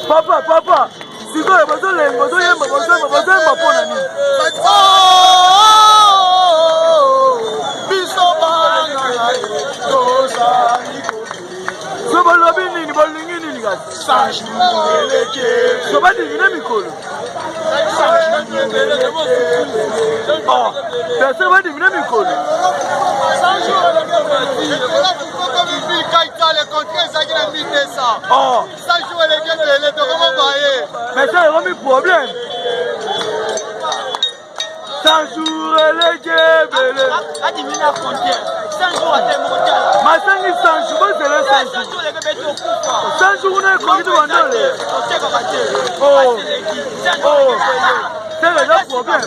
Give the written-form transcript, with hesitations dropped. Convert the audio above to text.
Papa, si toi, tu es mais ça, il y a un problème. 100 jours et les guébélés. Ma 100 jours, c'est le 100 jours. 100 jours, on est connu de Wandole. C'est le problème.